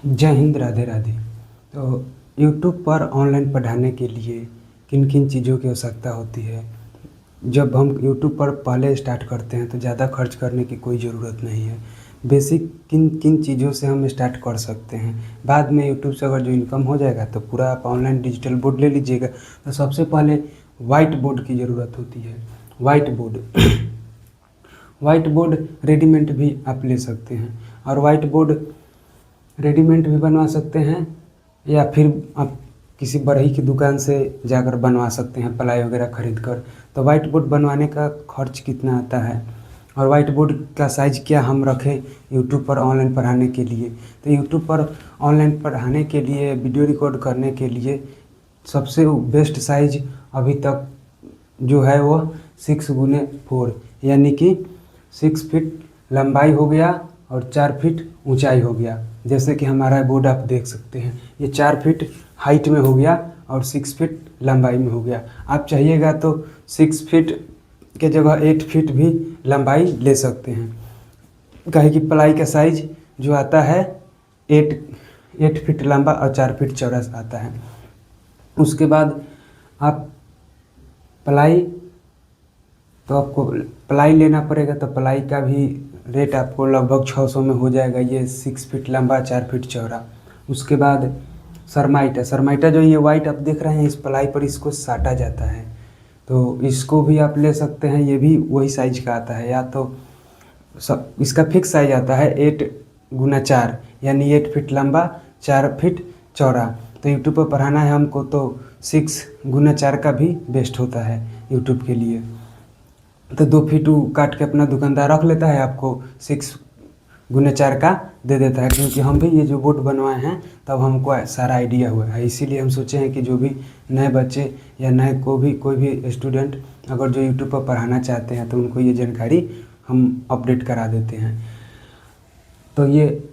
जय हिंद, राधे राधे। तो यूट्यूब पर ऑनलाइन पढ़ाने के लिए किन किन चीज़ों की आवश्यकता होती है। जब हम यूट्यूब पर पहले स्टार्ट करते हैं तो ज़्यादा खर्च करने की कोई ज़रूरत नहीं है। बेसिक किन किन चीज़ों से हम स्टार्ट कर सकते हैं। बाद में यूट्यूब से अगर जो इनकम हो जाएगा तो पूरा आप ऑनलाइन डिजिटल बोर्ड ले लीजिएगा। तो सबसे पहले वाइट बोर्ड की ज़रूरत होती है। White board white board readymade भी आप ले सकते हैं, और वाइट बोर्ड रेडीमेड भी बनवा सकते हैं या फिर आप किसी बढ़ई की दुकान से जाकर बनवा सकते हैं प्लाई वगैरह खरीद कर। तो वाइट बोर्ड बनवाने का खर्च कितना आता है और वाइट बोर्ड का साइज़ क्या हम रखें यूट्यूब पर ऑनलाइन पढ़ाने के लिए। तो यूट्यूब पर ऑनलाइन पढ़ाने के लिए वीडियो रिकॉर्ड करने के लिए सबसे बेस्ट साइज़ अभी तक जो है वो 6x4 यानी कि 6 फीट लंबाई हो गया और 4 फीट ऊंचाई हो गया। जैसे कि हमारा बोर्ड आप देख सकते हैं, ये 4 फीट हाइट में हो गया और 6 फीट लंबाई में हो गया। आप चाहिएगा तो 6 फीट के जगह 8 फीट भी लंबाई ले सकते हैं। कहे कि प्लाई का साइज जो आता है 8 फीट लंबा और 4 फीट चौड़ा आता है। उसके बाद आप प्लाई तो आपको प्लाई लेना पड़ेगा, तो प्लाई का भी रेट आपको लगभग 600 में हो जाएगा। ये 6 फीट लंबा 4 फीट चौड़ा। उसके बाद सरमाइटा जो ये वाइट आप देख रहे हैं, इस प्लाई पर इसको साटा जाता है, तो इसको भी आप ले सकते हैं। ये भी वही साइज का आता है, या तो सब इसका फिक्स साइज आता है 8x4 यानी 8 फीट लंबा 4 फीट चौड़ा। तो यूट्यूब पर पढ़ाना है हमको तो 6x4 का भी बेस्ट होता है यूट्यूब के लिए। तो 2 फीट काट के अपना दुकानदार रख लेता है, आपको 6x4 का दे देता है। क्योंकि हम भी ये जो बोर्ड बनवाए हैं तब हमको सारा आइडिया हुआ है, इसीलिए हम सोचे हैं कि जो भी नए बच्चे या नए कोई भी स्टूडेंट अगर जो यूट्यूब पर पढ़ाना चाहते हैं तो उनको ये जानकारी हम अपडेट करा देते हैं। तो ये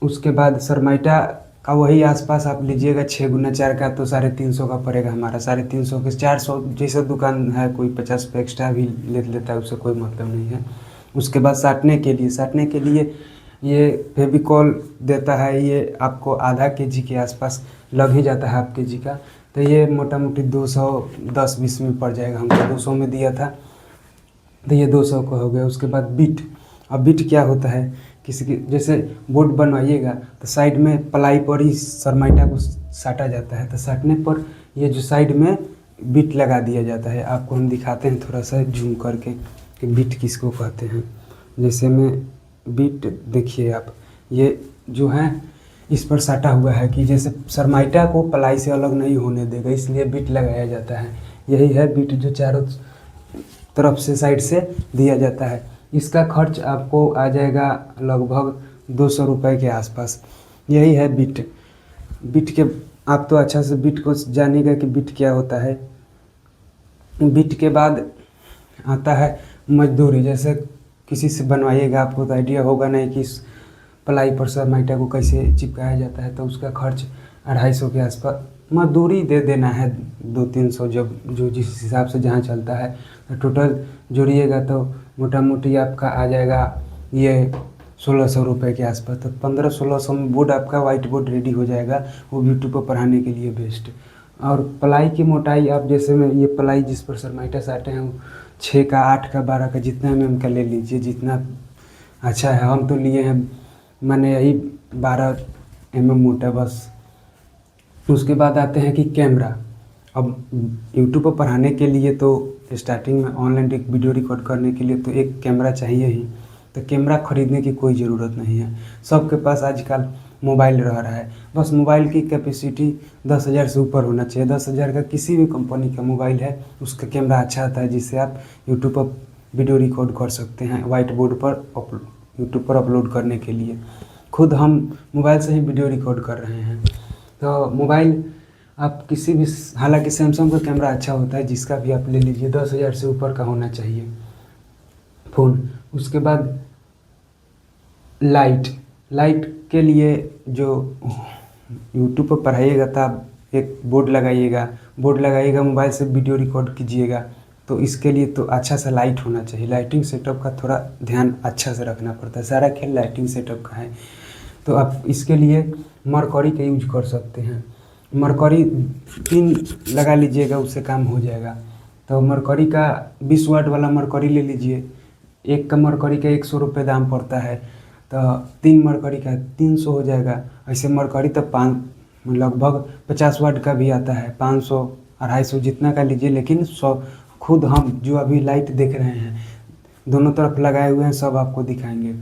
उसके बाद सरमाइटा का वही आसपास आप लीजिएगा 6x4 का, तो 350 का पड़ेगा हमारा। 350 के 400 जैसे दुकान है, कोई 50 पे एक्स्ट्रा भी ले लेता है, उससे कोई मतलब नहीं है। उसके बाद साटने के लिए ये फेविकॉल देता है, ये आपको आधा केजी के आसपास लग ही जाता है हाफ केजी का। तो ये मोटा मोटी 210-20 में पड़ जाएगा। हमको 200 में दिया था, तो ये 200 का हो गया। उसके बाद बिट। अब बिट क्या होता है, किसी की जैसे बोर्ड बनवाइएगा तो साइड में प्लाई पर ही सरमाइटा को साटा जाता है, तो साटने पर ये जो साइड में बिट लगा दिया जाता है। आपको हम दिखाते हैं थोड़ा सा जूम करके कि बिट किसको कहते हैं। जैसे में बिट देखिए आप, ये जो है इस पर साटा हुआ है कि जैसे सरमाइटा को प्लाई से अलग नहीं होने देगा, इसलिए बिट लगाया जाता है। यही है बिट जो चारों तरफ से साइड से दिया जाता है। इसका खर्च आपको आ जाएगा लगभग 200 रुपये के आसपास। यही है बिट के। आप तो अच्छा से बिट को जानिएगा कि बिट क्या होता है। बिट के बाद आता है मजदूरी। जैसे किसी से बनवाइएगा, आपको तो आइडिया होगा नहीं कि इस प्लाई पर सरमाइटा को कैसे चिपकाया जाता है, तो उसका खर्च 250 के आसपास मजदूरी दे देना है। 200-300 जब जो जिस हिसाब से जहाँ चलता है, तो टोटल जोड़िएगा तो मोटा मोटी आपका आ जाएगा ये 1600 रुपये के आसपास। तो 1500-1600 में बोर्ड आपका वाइट बोर्ड रेडी हो जाएगा, वो यूट्यूब पर पढ़ाने के लिए बेस्ट। और प्लाई की मोटाई आप जैसे में ये प्लाई जिस पर सरमाइटा साटे हैं 6 का 8 का 12 का जितना mm का ले लीजिए, जितना अच्छा है। हम तो लिए हैं मैंने यही 12 mm मोटा बस। उसके बाद आते हैं कि कैमरा। अब यूट्यूब पर पढ़ाने के लिए तो स्टार्टिंग में ऑनलाइन एक वीडियो रिकॉर्ड करने के लिए तो एक कैमरा चाहिए ही। तो कैमरा ख़रीदने की कोई ज़रूरत नहीं है, सबके पास आजकल मोबाइल रह रहा है। बस मोबाइल की कैपेसिटी 10,000 से ऊपर होना चाहिए। 10,000 का किसी भी कंपनी का मोबाइल है, उसका कैमरा अच्छा आता है, जिससे आप यूट्यूब पर वीडियो रिकॉर्ड कर सकते हैं वाइट बोर्ड पर यूट्यूब पर अपलोड करने के लिए। खुद हम मोबाइल से ही वीडियो रिकॉर्ड कर रहे हैं। तो मोबाइल आप किसी भी, हालांकि सैमसंग का कैमरा अच्छा होता है, जिसका भी आप ले लीजिए 10,000 से ऊपर का होना चाहिए फ़ोन। उसके बाद लाइट के लिए जो यूट्यूब पर पढ़ाइएगा तो आप एक बोर्ड लगाइएगा, मोबाइल से वीडियो रिकॉर्ड कीजिएगा, तो इसके लिए तो अच्छा सा लाइट होना चाहिए। लाइटिंग सेटअप का थोड़ा ध्यान अच्छा से रखना पड़ता है, सारा खेल लाइटिंग सेटअप का है। तो आप इसके लिए मरकरी का यूज कर सकते हैं। मरकरी 3 लगा लीजिएगा, उससे काम हो जाएगा। तो मरकरी का 20 वाट वाला मरकरी ले लीजिए। एक का मरकरी का 100 रुपये दाम पड़ता है, तो 3 मरकरी का 300 हो जाएगा। ऐसे मरकरी तो लगभग 50 वाट का भी आता है, 500 250 जितना का लीजिए। लेकिन खुद हम जो अभी लाइट देख रहे हैं दोनों तरफ लगाए हुए हैं, सब आपको दिखाएंगे।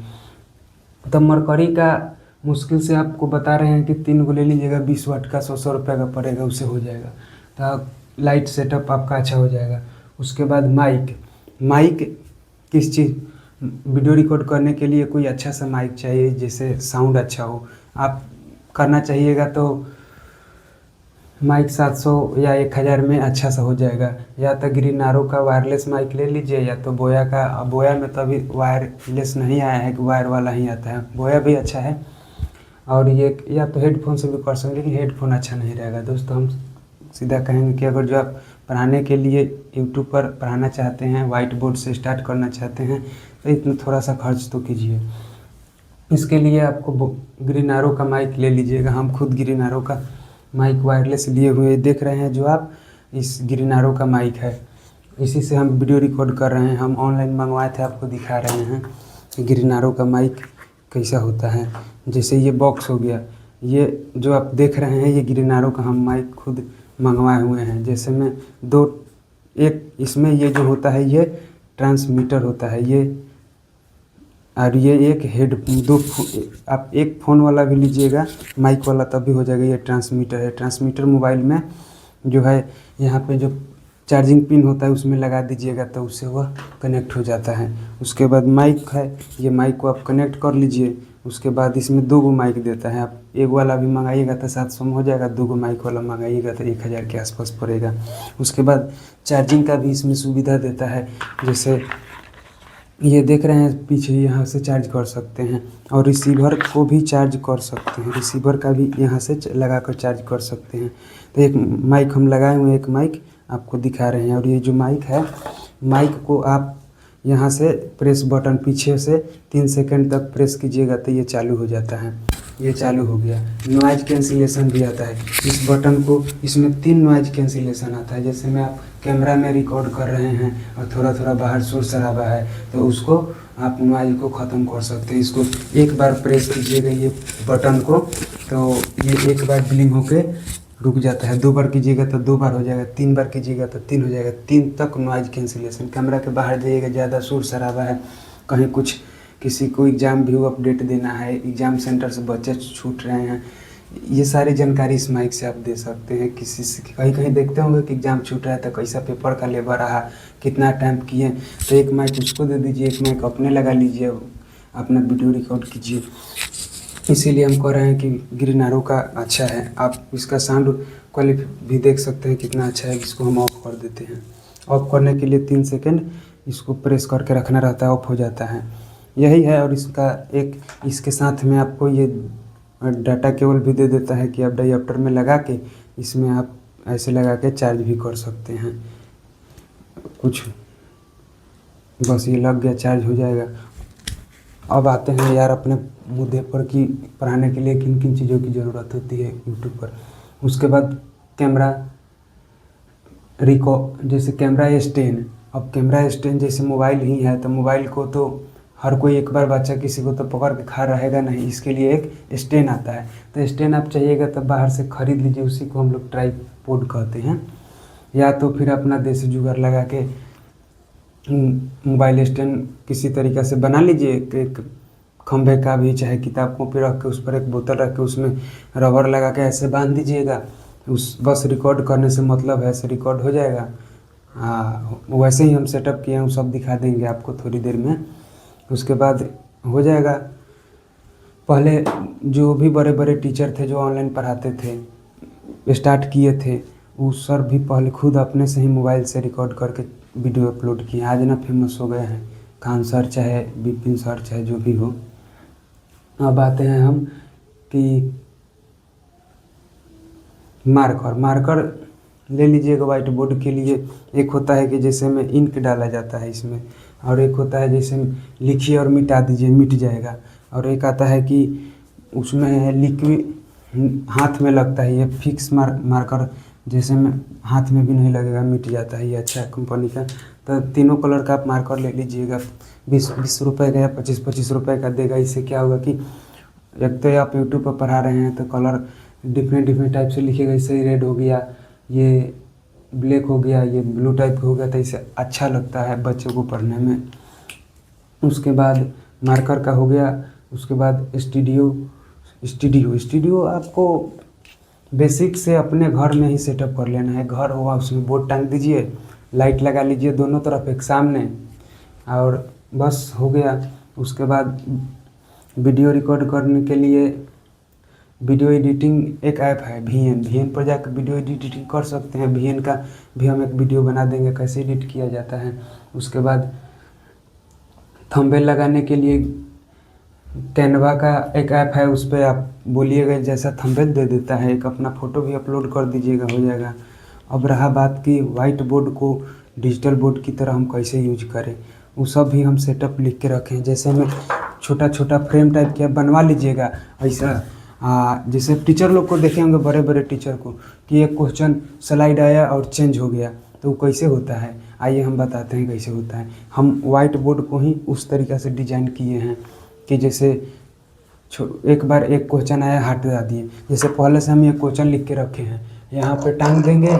तो मरकरी का मुश्किल से आपको बता रहे हैं कि 3 को ले लीजिएगा, 20 वाट का 100 रुपये का पड़ेगा, उससे हो जाएगा। तो लाइट सेटअप आपका अच्छा हो जाएगा। उसके बाद माइक किस चीज़, वीडियो रिकॉर्ड करने के लिए कोई अच्छा सा माइक चाहिए जिससे साउंड अच्छा हो। आप करना चाहिएगा तो माइक 700 या 1000 में अच्छा सा हो जाएगा। या तो ग्रीनारो का वायरलेस माइक ले लीजिए, या तो बोया का। बोया में तो अभी वायरलेस नहीं आया है, कि वायर वाला ही आता है। बोया भी अच्छा है। और ये या तो हेडफोन से भी कर सकते हैं, लेकिन हेडफोन अच्छा नहीं रहेगा दोस्तों। हम सीधा कहेंगे कि अगर जो आप पढ़ाने के लिए यूट्यूब पर पढ़ाना चाहते हैं, वाइट बोर्ड से स्टार्ट करना चाहते हैं, तो इतना थोड़ा सा खर्च तो कीजिए। इसके लिए आपको ग्रीनारो का माइक ले लीजिएगा। हम खुद ग्रीनारो का माइक वायरलेस लिए हुए देख रहे हैं, जो आप इस ग्रीनारो का माइक है, इसी से हम वीडियो रिकॉर्ड कर रहे हैं। हम ऑनलाइन मंगवाए थे, आपको दिखा रहे हैं कि ग्रीनारो का माइक कैसा होता है। जैसे ये बॉक्स हो गया, ये जो आप देख रहे हैं ये ग्रीनारो का हम माइक खुद मंगवाए हुए हैं। जैसे में एक इसमें ये जो होता है ये ट्रांसमीटर होता है ये, और ये एक आप एक फ़ोन वाला भी लीजिएगा माइक वाला, तब भी हो जाएगा। ये ट्रांसमीटर है। ट्रांसमीटर मोबाइल में जो है यहाँ पे जो चार्जिंग पिन होता है उसमें लगा दीजिएगा, तो उससे वह कनेक्ट हो जाता है। उसके बाद माइक है, ये माइक को आप कनेक्ट कर लीजिए। उसके बाद इसमें 2 माइक देता है। आप एक वाला भी मंगाइएगा तो 700 में हो जाएगा, 2 माइक वाला मंगाइएगा तो 1000 के आसपास पड़ेगा। उसके बाद चार्जिंग का भी इसमें सुविधा देता है। जैसे ये देख रहे हैं पीछे, यहाँ से चार्ज कर सकते हैं, और रिसीवर को भी चार्ज कर सकते हैं। रिसीवर का भी यहाँ से लगा कर चार्ज कर सकते हैं। तो एक माइक हम लगाए हुए हैं, एक माइक आपको दिखा रहे हैं। और ये जो माइक है, माइक को आप यहाँ से प्रेस बटन पीछे से 3 सेकंड तक प्रेस कीजिएगा तो ये चालू हो जाता है। ये चालू हो गया। नॉइज़ कैंसिलेशन भी आता है। इस बटन को, इसमें 3 नॉइज़ कैंसिलेशन आता है। जैसे में आप कैमरा में रिकॉर्ड कर रहे हैं और थोड़ा थोड़ा बाहर शोर शराबा है, तो उसको आप नॉइज़ को ख़त्म कर सकते हैं। इसको एक बार प्रेस कीजिएगा ये बटन को, तो ये एक बार ब्लिंक होके रुक जाता है। 2 बार कीजिएगा तो 2 बार हो जाएगा, 3 बार कीजिएगा तो 3 हो जाएगा। 3 तक नॉइज़ कैंसिलेशन। कैमरा के बाहर जाइएगा, ज़्यादा शोर शराबा है, कहीं कुछ किसी को एग्ज़ाम व्यू अपडेट देना है, एग्ज़ाम सेंटर से बच्चे छूट रहे हैं, ये सारी जानकारी इस माइक से आप दे सकते हैं। किसी से कहीं कहीं देखते होंगे कि एग्ज़ाम छूट रहा है तो कैसा पेपर का लेबर रहा, कितना टाइम किए, तो एक माइक उसको दे दीजिए, एक माइक अपने लगा लीजिए, अपना वीडियो रिकॉर्ड कीजिए। इसीलिए हम कह रहे हैं कि ग्रीनारो का अच्छा है। आप इसका साउंड क्वालिटी भी देख सकते हैं कितना अच्छा है। इसको हम ऑफ कर देते हैं। ऑफ करने के लिए 3 सेकंड इसको प्रेस करके रखना रहता है, ऑफ हो जाता है। यही है। और इसका एक इसके साथ में आपको ये डाटा केबल भी दे देता है कि आप डायप्टर में लगा के इसमें आप ऐसे लगा के चार्ज भी कर सकते हैं। कुछ बस ये लग गया, चार्ज हो जाएगा। अब आते हैं यार अपने मुद्दे पर कि पढ़ाने के लिए किन किन चीज़ों की ज़रूरत होती है यूट्यूब पर। उसके बाद कैमरा जैसे कैमरा स्टैंड। अब कैमरा स्टैंड जैसे मोबाइल ही है, तो मोबाइल को तो हर कोई एक बार बच्चा किसी को तो पकड़ के खा रहेगा नहीं। इसके लिए एक स्टैंड आता है। तो स्टैंड आप चाहिएगा तब बाहर से ख़रीद लीजिए, उसी को हम लोग ट्राइपॉड कहते हैं। या तो फिर अपना देसी जुगाड़ लगा के मोबाइल स्टैंड किसी तरीक़े से बना लीजिए। एक खंभे का भी, चाहे किताब कॉपी रख के उस पर एक बोतल रख के उसमें रबर लगा के ऐसे बांध दीजिएगा। बस रिकॉर्ड करने से मतलब है, ऐसे रिकॉर्ड हो जाएगा। हाँ, वैसे ही हम सेटअप किए हैं, सब दिखा देंगे आपको थोड़ी देर में। उसके बाद हो जाएगा। पहले जो भी बड़े बड़े टीचर थे जो ऑनलाइन पढ़ाते थे, स्टार्ट किए थे, वो सर भी पहले खुद अपने से ही मोबाइल से रिकॉर्ड करके वीडियो अपलोड किए। आज ना फेमस हो गए हैं, खान सर चाहे विपिन सर चाहे जो भी हो। अब आते हैं हम कि मार्कर ले लीजिएगा वाइट बोर्ड के लिए। एक होता है कि जैसे में इंक डाला जाता है इसमें, और एक होता है जैसे लिखिए और मिटा दीजिए, मिट जाएगा। और एक आता है कि उसमें लिक्विड हाथ में लगता है, ये फिक्स मार्कर जैसे में हाथ में भी नहीं लगेगा, मिट जाता है, ये अच्छा है कंपनी का। तो तीनों कलर का आप मार्कर ले लीजिएगा, 20-20 रुपये का या 25-25 रुपये का देगा। इससे क्या होगा कि एक तो आप यूट्यूब पर पढ़ा रहे हैं तो कलर डिफरेंट डिफरेंट टाइप से लिखेगा, इससे रेड हो गया, ये ब्लैक हो गया, ये ब्लू टाइप का हो गया, तो इससे अच्छा लगता है बच्चों को पढ़ने में। उसके बाद मार्कर का हो गया। उसके बाद स्टूडियो आपको बेसिक से अपने घर में ही सेटअप कर लेना है। घर होगा उसमें बोर्ड टांग दीजिए, लाइट लगा लीजिए दोनों तरफ एक सामने, और बस हो गया। उसके बाद वीडियो रिकॉर्ड करने के लिए वीडियो एडिटिंग एक ऐप है वीएन पर जाकर वीडियो एडिटिंग कर सकते हैं। वीएन का भी हम एक वीडियो बना देंगे कैसे एडिट किया जाता है। उसके बाद थंबनेल लगाने के लिए कैनवा का एक ऐप है, उस पर आप बोलिएगा जैसा थंबनेल दे देता है, एक अपना फ़ोटो भी अपलोड कर दीजिएगा, हो जाएगा। अब रहा बात कि वाइट बोर्ड को डिजिटल बोर्ड की तरह हम कैसे यूज करें, वो सब भी हम सेटअप लिख के रखें। जैसे में छोटा छोटा फ्रेम टाइप के बनवा लीजिएगा ऐसा, जैसे टीचर लोग को देखे होंगे, बड़े बड़े टीचर को, कि एक क्वेश्चन स्लाइड आया और चेंज हो गया, तो वो कैसे होता है, आइए हम बताते हैं कैसे होता है। हम वाइट बोर्ड को ही उस तरीक़ा से डिज़ाइन किए हैं कि जैसे एक बार एक क्वेश्चन आया, हटा दिए। जैसे पहले से हम ये क्वेश्चन लिख के रखे हैं, यहाँ पे टांग देंगे,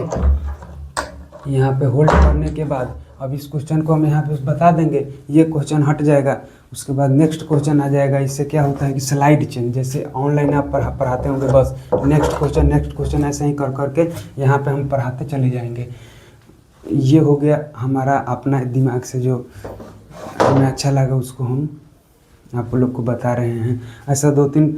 यहाँ पे होल्ड करने के बाद अब इस क्वेश्चन को हम यहाँ पे बता देंगे, ये क्वेश्चन हट जाएगा। उसके बाद नेक्स्ट क्वेश्चन आ जाएगा। इससे क्या होता है कि स्लाइड चेंज, जैसे ऑनलाइन आप पढ़ाते होंगे, बस नेक्स्ट क्वेश्चन ऐसे ही कर करके यहाँ पे हम पढ़ाते चले जाएंगे। ये हो गया हमारा अपना दिमाग से जो हमें अच्छा लगा उसको हम आप लोग को बता रहे हैं। ऐसा 2-3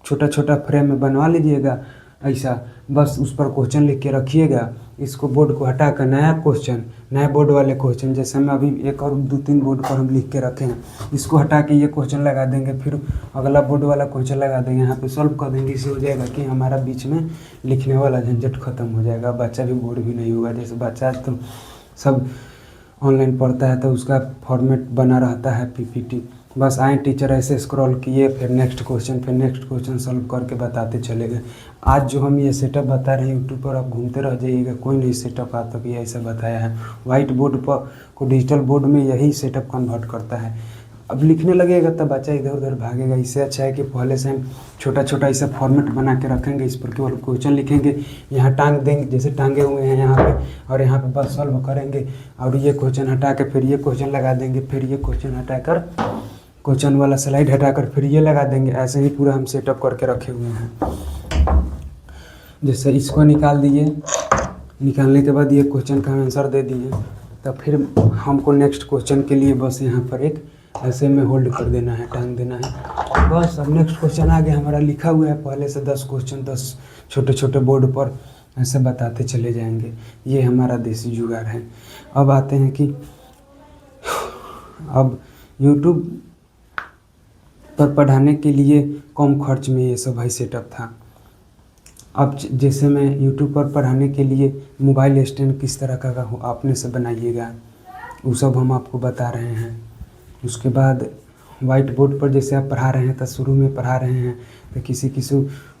छोटा छोटा फ्रेम में बनवा लीजिएगा ऐसा, बस उस पर क्वेश्चन लिख के रखिएगा। इसको बोर्ड को हटा कर नया क्वेश्चन, नए बोर्ड वाले क्वेश्चन, जैसे मैं अभी एक और 2-3 बोर्ड पर हम लिख के रखे हैं, इसको हटा के ये क्वेश्चन लगा देंगे, फिर अगला बोर्ड वाला क्वेश्चन लगा देंगे, यहाँ पे सॉल्व कर देंगे। इससे हो जाएगा कि हमारा बीच में लिखने वाला झंझट खत्म हो जाएगा, बच्चा भी बोर्ड भी नहीं होगा। जैसे बच्चा तो सब ऑनलाइन पढ़ता है तो उसका फॉर्मेट बना रहता है पीपीटी, बस आए टीचर ऐसे स्क्रॉल किए, फिर नेक्स्ट क्वेश्चन सॉल्व करके बताते चले गए। आज जो हम ये सेटअप बता रहे हैं यूट्यूब पर, आप घूमते रह जाइएगा, कोई नहीं सेटअप आज तक ये ऐसा बताया है। वाइट बोर्ड पर को डिजिटल बोर्ड में यही सेटअप कन्वर्ट करता है। अब लिखने लगेगा तब बच्चा इधर उधर भागेगा। इससे अच्छा है कि पहले से हम छोटा छोटा ऐसा फॉर्मेट बना के रखेंगे, इस पर केवल क्वेश्चन लिखेंगे, यहाँ टांग देंगे जैसे टांगे हुए हैं यहाँ पे, और यहाँ पे बस सॉल्व करेंगे, और ये क्वेश्चन हटा के फिर ये क्वेश्चन लगा देंगे, फिर ये क्वेश्चन हटाकर क्वेश्चन वाला स्लाइड हटाकर फिर ये लगा देंगे। ऐसे ही पूरा हम सेटअप करके रखे हुए हैं। जैसे इसको निकाल दिए, निकालने के बाद ये क्वेश्चन का आंसर दे दिए, तब फिर हमको नेक्स्ट क्वेश्चन के लिए बस यहाँ पर एक ऐसे में होल्ड कर देना है, टांग देना है, बस। अब नेक्स्ट क्वेश्चन आगे हमारा लिखा हुआ है पहले से 10 क्वेश्चन, 10 छोटे छोटे बोर्ड पर ऐसे बताते चले जाएंगे। ये हमारा देसी जुगाड़ है। अब आते हैं कि अब यूट्यूब पर पढ़ाने के लिए कम खर्च में ये सब भाई सेटअप था। अब जैसे मैं यूट्यूब पर पढ़ाने के लिए मोबाइल स्टैंड किस तरह का हो आपने से बनाइएगा, वो सब हम आपको बता रहे हैं। उसके बाद वाइट बोर्ड पर जैसे आप पढ़ा रहे हैं तो शुरू में पढ़ा रहे हैं तो किसी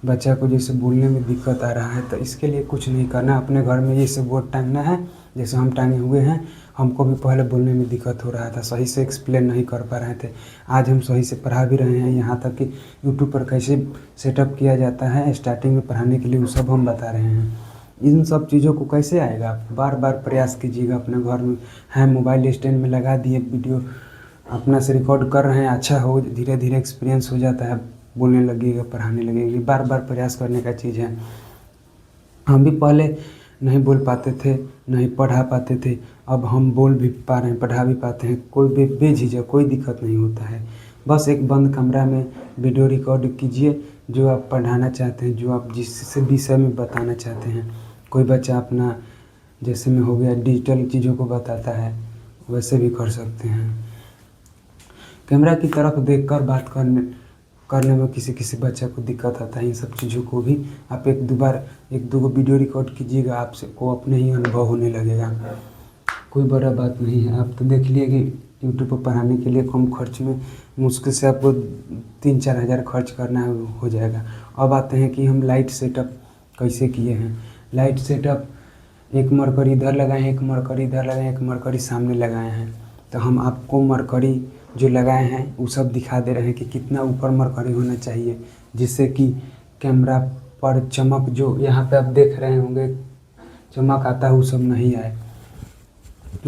बच्चा को जैसे बोलने में दिक्कत आ रहा है, तो इसके लिए कुछ नहीं करना, अपने घर में ये सब बोर्ड टांगना है जैसे हम टांगे हुए हैं। हमको भी पहले बोलने में दिक्कत हो रहा था, सही से एक्सप्लेन नहीं कर पा रहे थे, आज हम सही से पढ़ा भी रहे हैं। यहाँ तक कि यूट्यूब पर कैसे सेटअप किया जाता है स्टार्टिंग में पढ़ाने के लिए, वो सब हम बता रहे हैं। इन सब चीज़ों को कैसे आएगा, आप बार बार प्रयास कीजिएगा। अपने घर में है मोबाइल स्टैंड में लगा दिए, वीडियो अपना से रिकॉर्ड कर रहे हैं, अच्छा हो, धीरे धीरे एक्सपीरियंस हो जाता है, बोलने लगेगा, पढ़ाने लगेगी। बार बार प्रयास करने का चीज़ है। हम भी पहले नहीं बोल पाते थे, नहीं पढ़ा पाते थे, अब हम बोल भी पा रहे हैं, पढ़ा भी पाते हैं, कोई बेझिझक, कोई दिक्कत नहीं होता है। बस एक बंद कमरा में वीडियो रिकॉर्ड कीजिए जो आप पढ़ाना चाहते हैं, जो आप जिस विषय में बताना चाहते हैं। कोई बच्चा अपना जैसे में हो गया डिजिटल चीज़ों को बताता है, वैसे भी कर सकते हैं। कैमरा की तरफ देखकर बात करने में किसी बच्चा को दिक्कत आता है। इन सब चीज़ों को भी आप एक दो वीडियो रिकॉर्ड कीजिएगा, आपसे को अपने ही अनुभव होने लगेगा। कोई बड़ा बात नहीं है। आप तो देख लिए कि यूट्यूब पर पढ़ाने के लिए कम खर्च में मुश्किल से आपको 3-4 हज़ार खर्च करना हो जाएगा। अब आते हैं कि हम लाइट सेटअप कैसे किए हैं। लाइट सेटअप एक मरकरी इधर लगाए हैं, एक मरकरी इधर लगाए हैं, एक मरकरी सामने लगाए हैं। तो हम आपको मरकरी जो लगाए हैं वो सब दिखा दे रहे हैं कि कितना ऊपर मरकरी होना चाहिए, जिससे कि कैमरा पर चमक जो यहाँ पे आप देख रहे होंगे चमक आता है वो सब नहीं आए।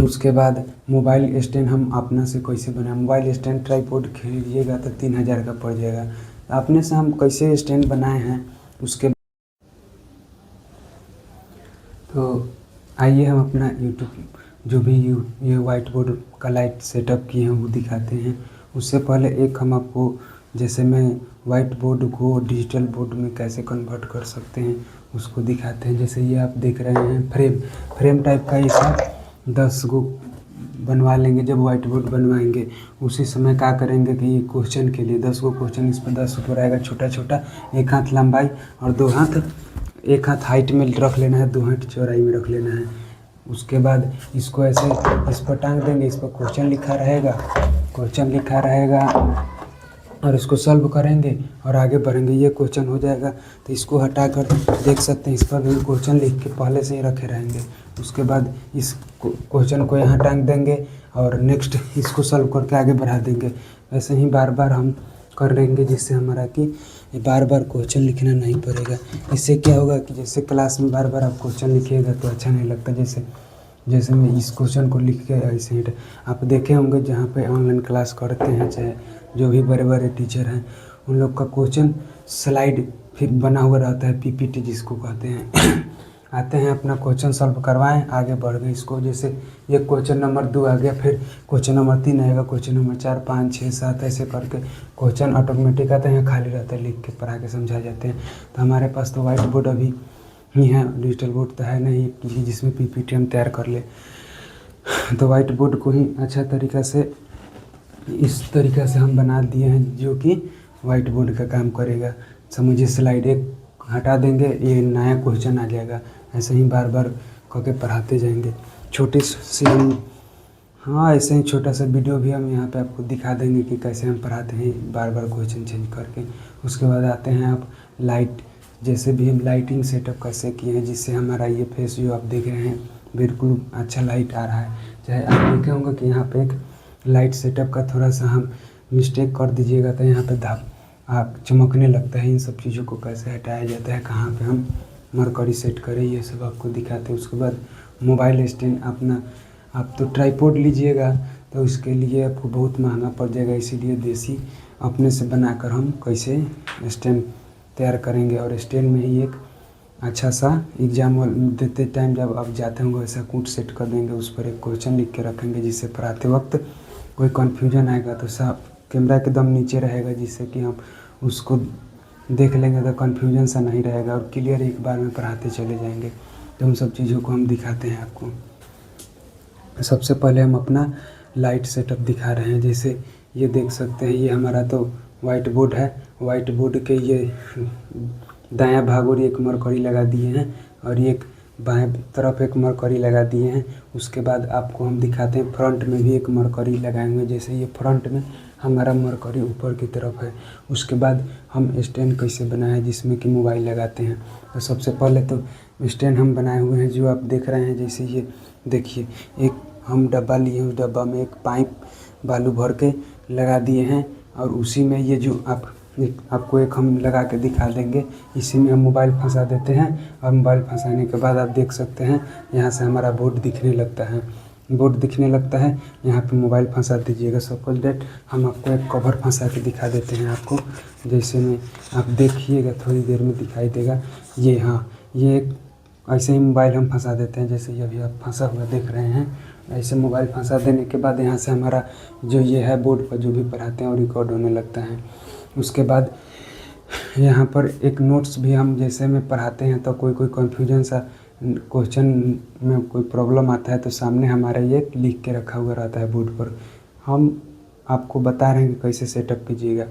उसके बाद मोबाइल स्टैंड हम अपना से कैसे बनाएं। मोबाइल स्टैंड ट्राईपोड खरीदिएगा तो 3000 का पड़ जाएगा। अपने से हम कैसे स्टैंड बनाए हैं उसके तो आइए हम अपना यूट्यूब जो भी ये वाइट बोर्ड का लाइट सेटअप किए हैं वो दिखाते हैं। उससे पहले एक हम आपको जैसे मैं वाइट बोर्ड को डिजिटल बोर्ड में कैसे कन्वर्ट कर सकते हैं उसको दिखाते हैं। जैसे ये आप देख रहे हैं फ्रेम टाइप का ये सब 10 गो बनवा लेंगे। जब वाइट बोर्ड बनवाएंगे उसी समय क्या करेंगे कि ये क्वेश्चन के लिए 10 गो क्वेश्चन इस पर 10 ऊपर आएगा छोटा छोटा, 1 हाथ लंबाई और 2 हाथ, 1 हाथ हाइट में रख लेना है, 2 हाथ चौड़ाई में रख लेना है। उसके बाद इसको ऐसे इस पर टांग देंगे, इस पर क्वेश्चन लिखा रहेगा और इसको सॉल्व करेंगे और आगे बढ़ेंगे। ये क्वेश्चन हो जाएगा तो इसको हटाकर देख सकते हैं इस पर भी क्वेश्चन लिख के पहले से ही रखे रहेंगे। उसके बाद इस क्वेश्चन को यहाँ टांग देंगे और नेक्स्ट इसको सॉल्व करके आगे बढ़ा देंगे। ऐसे ही बार बार हम कर लेंगे जिससे हमारा कि बार बार क्वेश्चन लिखना नहीं पड़ेगा। इससे क्या होगा कि जैसे क्लास में बार बार आप क्वेश्चन लिखिएगा तो अच्छा नहीं लगता। जैसे मैं इस क्वेश्चन को लिख के ऐसे ही आप देखे होंगे जहाँ पे ऑनलाइन क्लास करते हैं चाहे जो भी बड़े बड़े टीचर हैं उन लोग का क्वेश्चन स्लाइड फिर बना हुआ रहता है, पीपीटी जिसको कहते हैं। आते हैं अपना क्वेश्चन सॉल्व करवाएं, आगे बढ़ गए। इसको जैसे ये क्वेश्चन नंबर 2 आ गया, फिर क्वेश्चन नंबर 3 आएगा, क्वेश्चन नंबर 4, 5, 6, 7 ऐसे करके क्वेश्चन ऑटोमेटिक आता है, यहाँ खाली रहता है, लिख के पढ़ा के समझा जाते हैं। तो हमारे पास तो वाइट बोर्ड अभी ही है, डिजिटल बोर्ड तो है नहीं कि जिसमें पीपीटी हम तैयार कर ले। तो वाइट बोर्ड को ही अच्छा तरीक़ा से इस तरीक़ा से हम बना दिए हैं जो कि वाइट बोर्ड का काम करेगा। समझिए स्लाइड एक हटा देंगे ये नया क्वेश्चन आ जाएगा। ऐसे ही बार बार करके पढ़ाते जाएंगे। छोटी सी हम ऐसे ही छोटा सा वीडियो भी हम यहाँ पे आपको दिखा देंगे कि कैसे हम पढ़ाते हैं बार बार क्वेश्चन चेंज करके। उसके बाद आते हैं आप लाइट, जैसे भी हम लाइटिंग सेटअप कैसे किए हैं जिससे हमारा ये फेस जो आप देख रहे हैं बिल्कुल अच्छा लाइट आ रहा है। चाहे आप देखे होंगे कि यहाँ पे एक लाइट सेटअप का थोड़ा सा हम मिस्टेक कर दीजिएगा तो यहाँ पे आप चमकने लगता है। इन सब चीज़ों को कैसे हटाया जाता है, कहाँ पे हम मरकरी सेट करें, ये सब आपको दिखाते हैं। उसके बाद मोबाइल स्टैंड अपना आप तो ट्राईपोड लीजिएगा तो इसके लिए आपको बहुत महंगा पड़ जाएगा, इसीलिए देसी अपने से बनाकर हम कैसे स्टैंड तैयार करेंगे। और स्टैंड में ही एक अच्छा सा एग्जाम देते टाइम जब आप जाते होंगे वैसा कूट सेट कर देंगे, उस पर एक क्वेश्चन लिख के रखेंगे जिससे पढ़ाते वक्त कोई कन्फ्यूजन आएगा तो सब कैमरा के दम नीचे रहेगा, जिससे कि हम उसको देख लेंगे तो कन्फ्यूजन सा नहीं रहेगा और क्लियर एक बार में पढ़ाते चले जाएंगे। तो उन सब चीज़ों को हम दिखाते हैं आपको। सबसे पहले हम अपना लाइट सेटअप दिखा रहे हैं। जैसे ये देख सकते हैं ये हमारा तो वाइट बोर्ड है। वाइट बोर्ड के ये दायां भाग और एक मरकरी लगा दिए हैं और एक बाएं तरफ एक मरकरी लगा दिए हैं। उसके बाद आपको हम दिखाते हैं फ्रंट में भी एक मरकरी लगाए हुए हैं। जैसे ये फ्रंट में हमारा मरकरी ऊपर की तरफ है। उसके बाद हम स्टैंड कैसे बनाए हैं जिसमें कि मोबाइल लगाते हैं। तो सबसे पहले तो स्टैंड हम बनाए हुए हैं जो आप देख रहे हैं। जैसे ये देखिए एक हम डब्बा लिए हैं, उस डब्बा में एक पाइप बालू भर के लगा दिए हैं और उसी में ये जो आपको एक हम लगा के दिखा देंगे। इसी में हम मोबाइल फंसा देते हैं और मोबाइल फंसाने के बाद आप देख सकते हैं यहाँ से हमारा बोर्ड दिखने लगता है। यहाँ पे मोबाइल फंसा दीजिएगा। सपोज डेट हम आपको एक कवर फंसा के दिखा देते हैं आपको। जैसे में आप देखिएगा थोड़ी देर में दिखाई देगा। ये हाँ ये एक ऐसे ही मोबाइल हम फंसा देते हैं। जैसे ये अभी आप फंसा हुआ देख रहे हैं, ऐसे मोबाइल फंसा देने के बाद यहाँ से हमारा जो ये है बोर्ड पर जो भी पढ़ाते हैं वो रिकॉर्ड होने लगता है। उसके बाद यहाँ पर एक नोट्स भी हम जैसे में पढ़ाते हैं तो कोई कन्फ्यूजन सा क्वेश्चन में कोई प्रॉब्लम आता है तो सामने हमारा ये लिख के रखा हुआ रहता है बोर्ड पर। हम आपको बता रहे हैं कि कैसे सेटअप कीजिएगा,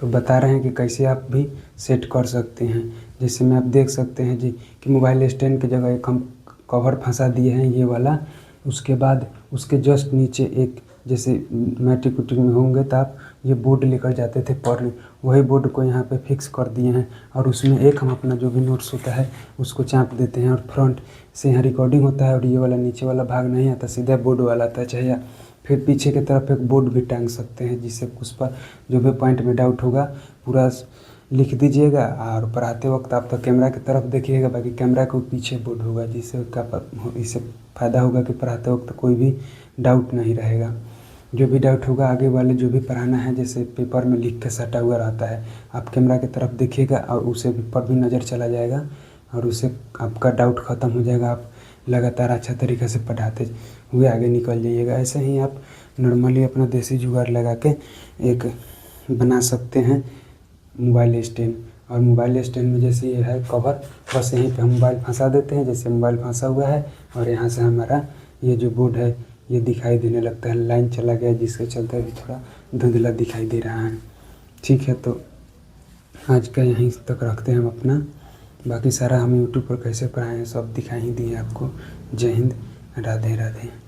तो बता रहे हैं कि कैसे आप भी सेट कर सकते हैं। जैसे में आप देख सकते हैं जी कि मोबाइल स्टैंड की जगह एक हम कवर फंसा दिए हैं ये वाला। उसके बाद उसके जस्ट नीचे एक, जैसे मैट्रिक उट्रिक में होंगे तो आप ये बोर्ड लेकर जाते थे पढ़ने, वही बोर्ड को यहाँ पे फिक्स कर दिए हैं। और उसमें एक हम अपना जो भी नोट्स होता है उसको चाप देते हैं, और फ्रंट से यहाँ रिकॉर्डिंग होता है, और ये वाला नीचे वाला भाग नहीं आता, सीधा बोर्ड वाला आता है। चाहे या फिर पीछे की तरफ एक बोर्ड भी टांग सकते हैं, जिससे उस पर जो भी पॉइंट में डाउट होगा पूरा लिख दीजिएगा, और पढ़ाते वक्त आप तो कैमरा की तरफ देखिएगा, बाकी कैमरा के पीछे बोर्ड होगा, जिससे इससे फ़ायदा होगा कि पढ़ाते वक्त कोई भी डाउट नहीं रहेगा। जो भी डाउट होगा आगे वाले जो भी पढ़ाना है, जैसे पेपर में लिख के सटा हुआ रहता है, आप कैमरा की तरफ देखिएगा और उसे पर भी नज़र चला जाएगा, और उससे आपका डाउट ख़त्म हो जाएगा। आप लगातार अच्छा तरीक़े से पढ़ाते हुए आगे निकल जाइएगा। ऐसे ही आप नॉर्मली अपना देसी जुगाड़ लगा के एक बना सकते हैं मोबाइल स्टैंड। और मोबाइल स्टैंड में जैसे ये है कवर, बस यहीं पे हम मोबाइल फंसा देते हैं, जैसे मोबाइल फंसा हुआ है, और यहाँ से हमारा ये जो बोर्ड है ये दिखाई देने लगता है, लाइन चला गया जिसके चलते अभी थोड़ा धुंधला दिखाई दे रहा है। ठीक है, तो आज का यहीं तक रखते हैं हम अपना, बाकी सारा हम यूट्यूब पर कैसे पढ़ाएँ सब दिखा ही दिए आपको। जय हिंद, राधे राधे।